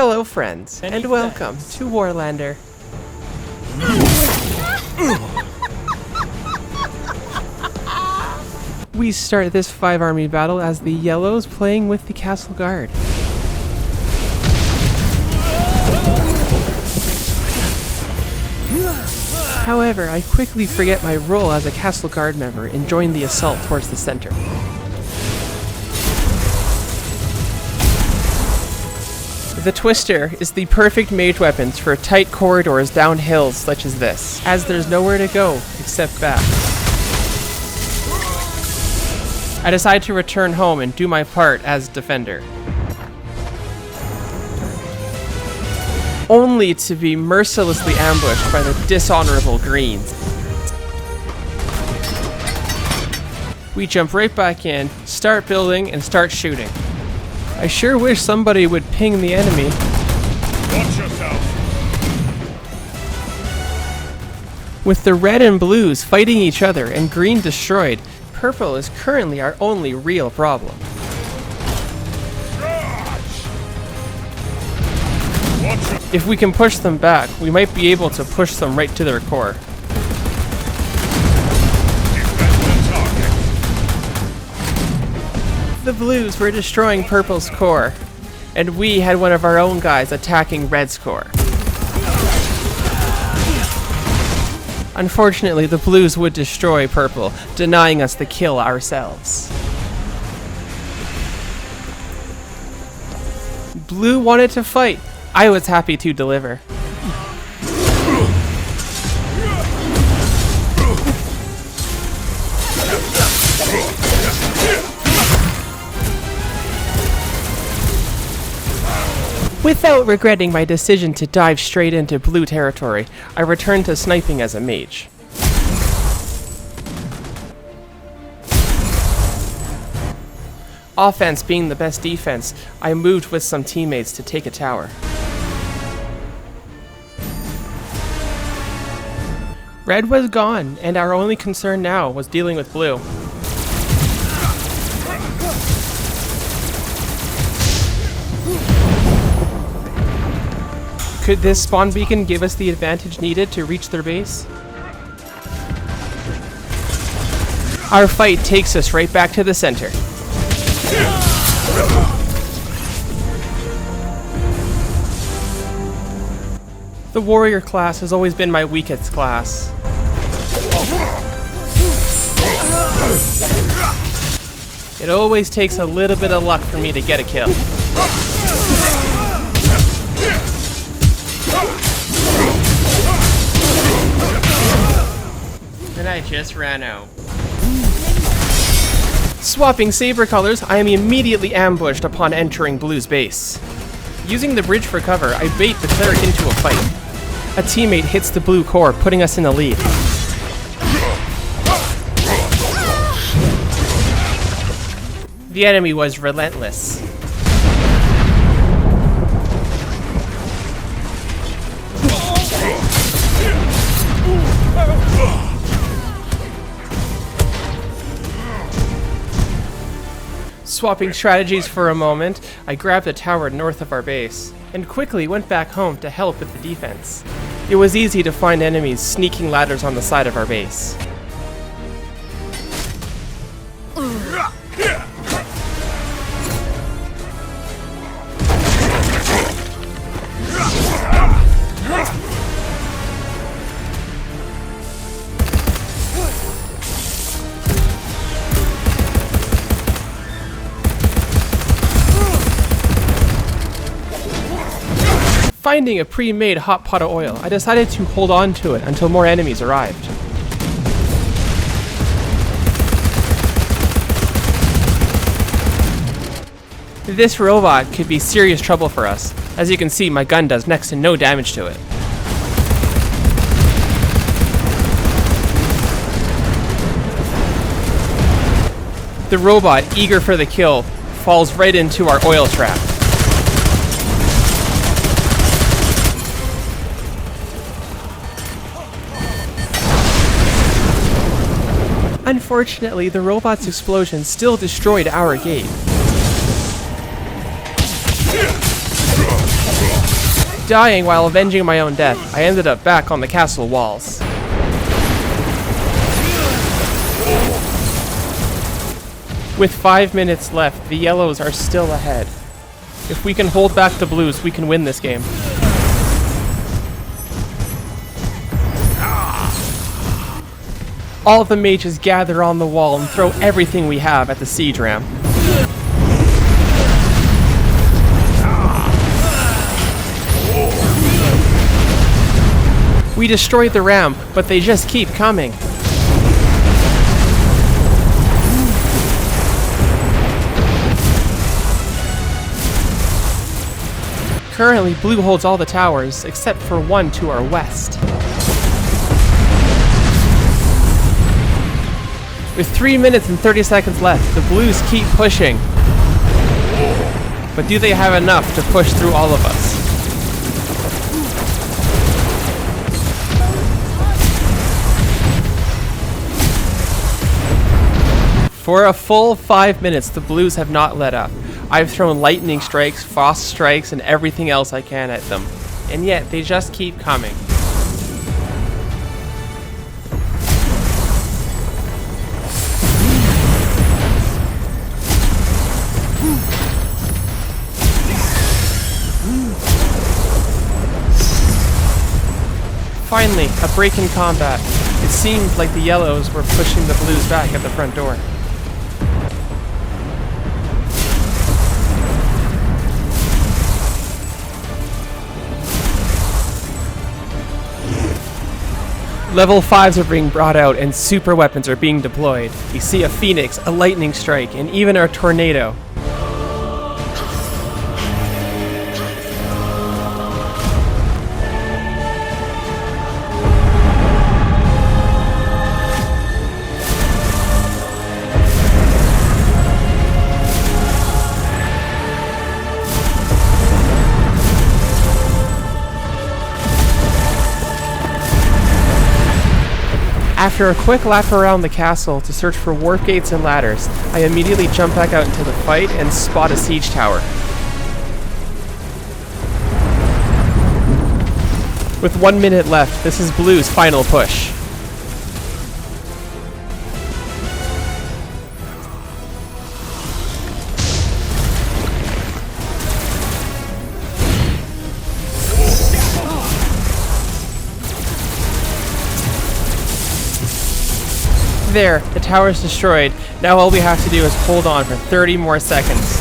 Hello friends, and welcome to Warlander. We start this 5-army battle as the yellows playing with the castle guard. However, I quickly forget my role as a castle guard member and join the assault towards the center. The Twister is the perfect mage weapons for tight corridors down hills such as this, as there's nowhere to go except back. I decide to return home and do my part as defender. Only to be mercilessly ambushed by the dishonorable greens. We jump right back in, start building, and start shooting. I sure wish somebody would ping the enemy. Watch yourself. With the red and blues fighting each other and green destroyed, purple is currently our only real problem. If we can push them back, we might be able to push them right to their core. The blues were destroying purple's core, and we had one of our own guys attacking red's core. Unfortunately, the blues would destroy purple, denying us the kill ourselves. Blue wanted to fight. I was happy to deliver. Without regretting my decision to dive straight into blue territory, I returned to sniping as a mage. Offense being the best defense, I moved with some teammates to take a tower. Red was gone, and our only concern now was dealing with blue. Could this spawn beacon give us the advantage needed to reach their base? Our fight takes us right back to the center. The warrior class has always been my weakest class. It always takes a little bit of luck for me to get a kill. And I just ran out. Swapping saber colors, I am immediately ambushed upon entering blue's base. Using the bridge for cover, I bait the cleric into a fight. A teammate hits the blue core, putting us in the lead. The enemy was relentless. Swapping strategies for a moment, I grabbed a tower north of our base, and quickly went back home to help with the defense. It was easy to find enemies sneaking ladders on the side of our base. Finding a pre-made hot pot of oil, I decided to hold on to it until more enemies arrived. This robot could be serious trouble for us. As you can see, my gun does next to no damage to it. The robot, eager for the kill, falls right into our oil trap. Unfortunately, the robot's explosion still destroyed our gate. Dying while avenging my own death, I ended up back on the castle walls. With 5 minutes left, the yellows are still ahead. If we can hold back the blues, we can win this game. All of the mages gather on the wall and throw everything we have at the siege ramp. We destroyed the ramp, but they just keep coming. Currently, blue holds all the towers, except for one to our west. With 3 minutes and 30 seconds left, the blues keep pushing. But do they have enough to push through all of us? For a full 5 minutes, the blues have not let up. I've thrown lightning strikes, frost strikes, and everything else I can at them. And yet, they just keep coming. Finally, a break in combat. It seemed like the yellows were pushing the blues back at the front door. Level 5s are being brought out and super weapons are being deployed. We see a phoenix, a lightning strike, and even a tornado. After a quick lap around the castle to search for warp gates and ladders, I immediately jump back out into the fight and spot a siege tower. With 1 minute left, this is Blue's final push. There, the tower is destroyed. Now all we have to do is hold on for 30 more seconds.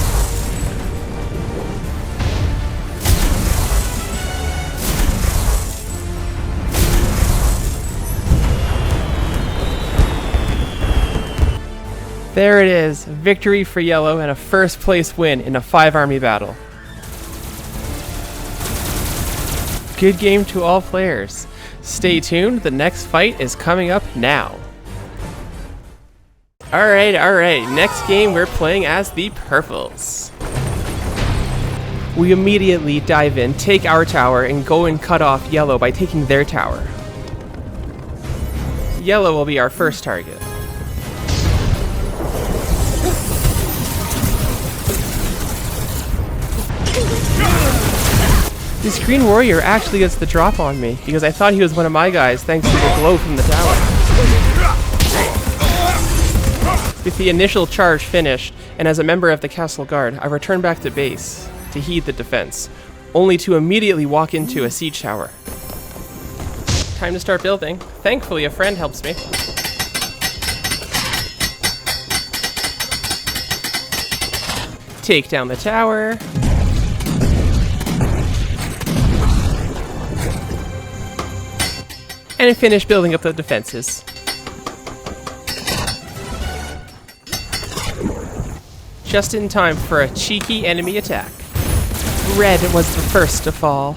There it is, victory for yellow and a first place win in a 5-army battle. Good game to all players. Stay tuned, the next fight is coming up now. Alright, next game we're playing as the purples. We immediately dive in, take our tower, and go and cut off yellow by taking their tower. Yellow will be our first target. This green warrior actually gets the drop on me, because I thought he was one of my guys thanks to the glow from the tower. With the initial charge finished, and as a member of the castle guard, I return back to base to heed the defense, only to immediately walk into a siege tower. Time to start building. Thankfully, a friend helps me. Take down the tower. And finish building up the defenses. Just in time for a cheeky enemy attack. Red was the first to fall.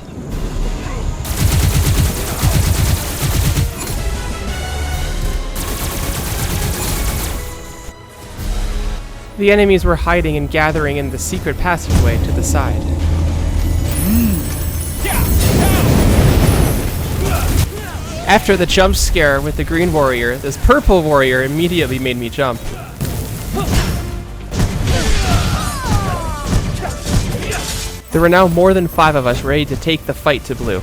The enemies were hiding and gathering in the secret passageway to the side. After the jump scare with the green warrior, this purple warrior immediately made me jump. There were now more than 5 of us ready to take the fight to blue.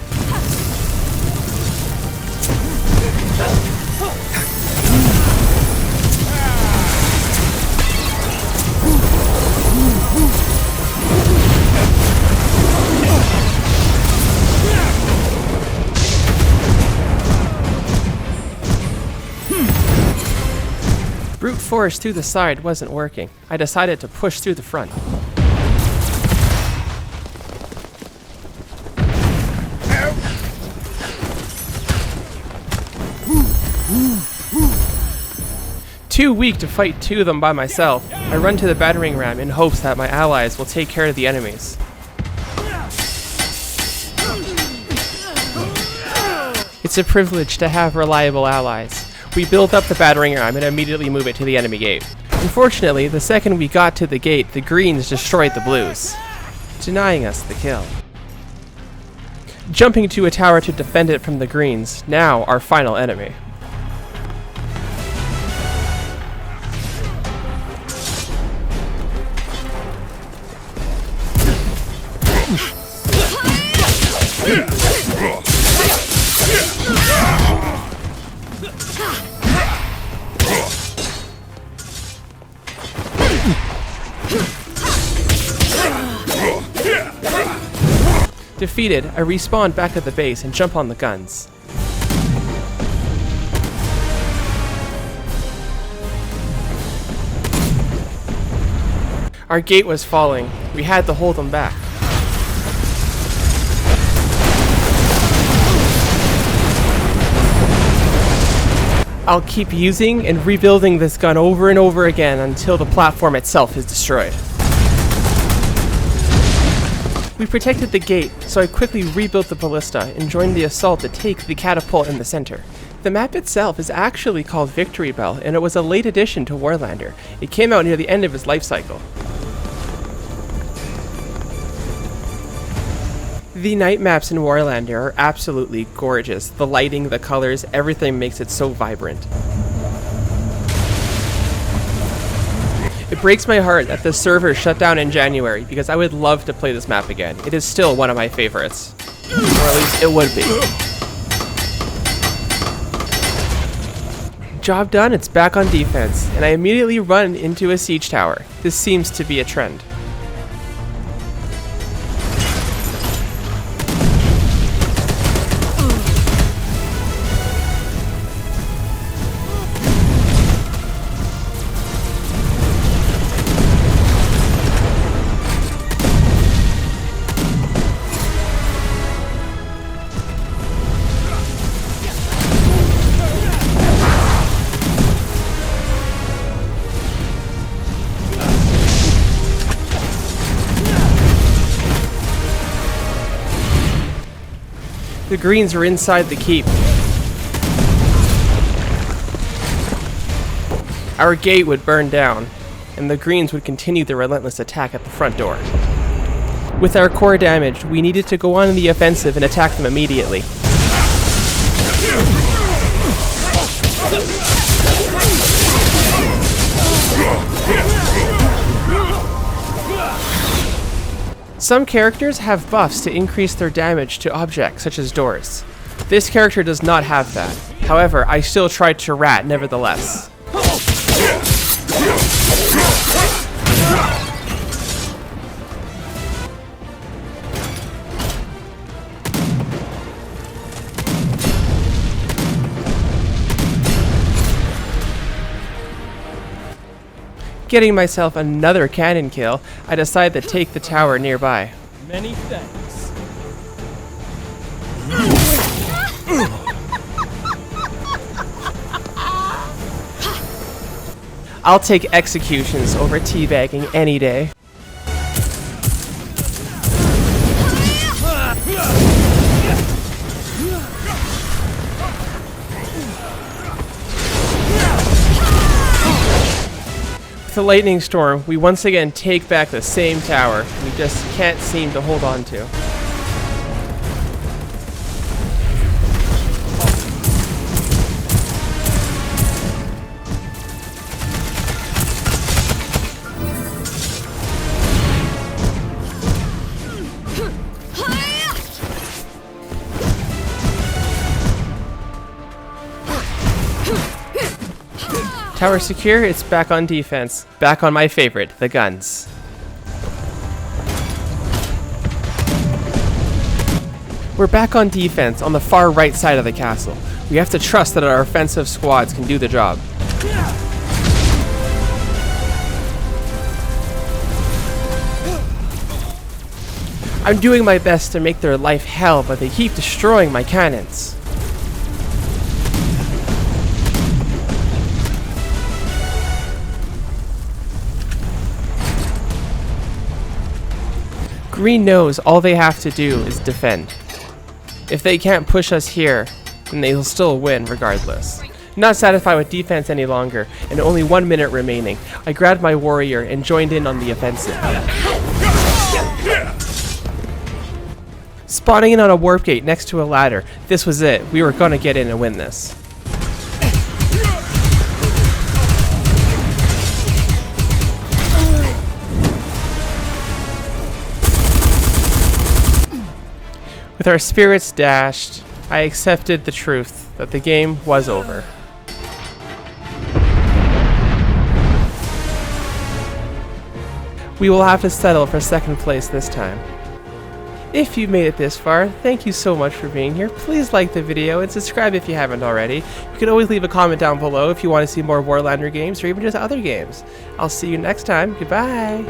Brute force through the side wasn't working. I decided to push through the front. Too weak to fight 2 of them by myself, I run to the battering ram in hopes that my allies will take care of the enemies. It's a privilege to have reliable allies. We build up the battering ram and immediately move it to the enemy gate. Unfortunately, the second we got to the gate, the greens destroyed the blues, denying us the kill. Jumping to a tower to defend it from the greens, now our final enemy. Defeated, I respawn back at the base and jump on the guns. Our gate was falling. We had to hold them back. I'll keep using and rebuilding this gun over and over again until the platform itself is destroyed. We protected the gate, so I quickly rebuilt the ballista and joined the assault to take the catapult in the center. The map itself is actually called Victory Bell, and it was a late addition to Warlander. It came out near the end of its life cycle. The night maps in Warlander are absolutely gorgeous. The lighting, the colors, everything makes it so vibrant. It breaks my heart that the server shut down in January because I would love to play this map again. It is still one of my favorites. Or at least it would be. Job done, it's back on defense, and I immediately run into a siege tower. This seems to be a trend. The greens are inside the keep. Our gate would burn down, and the greens would continue their relentless attack at the front door. With our core damaged, we needed to go on the offensive and attack them immediately. Some characters have buffs to increase their damage to objects, such as doors. This character does not have that. However, I still tried to rat nevertheless. Getting myself another cannon kill, I decide to take the tower nearby. Many thanks. I'll take executions over teabagging any day. With the lightning storm, we once again take back the same tower we just can't seem to hold on to. Tower secure, it's back on defense. Back on my favorite, the guns. We're back on defense on the far right side of the castle. We have to trust that our offensive squads can do the job. I'm doing my best to make their life hell, but they keep destroying my cannons. Green knows all they have to do is defend. If they can't push us here, then they'll still win regardless. Not satisfied with defense any longer, and only 1 minute remaining, I grabbed my warrior and joined in on the offensive. Spawning in on a warp gate next to a ladder, this was it. We were gonna get in and win this. With our spirits dashed, I accepted the truth that the game was over. We will have to settle for second place this time. If you've made it this far, thank you so much for being here. Please like the video and subscribe if you haven't already. You can always leave a comment down below if you want to see more Warlander games or even just other games. I'll see you next time. Goodbye!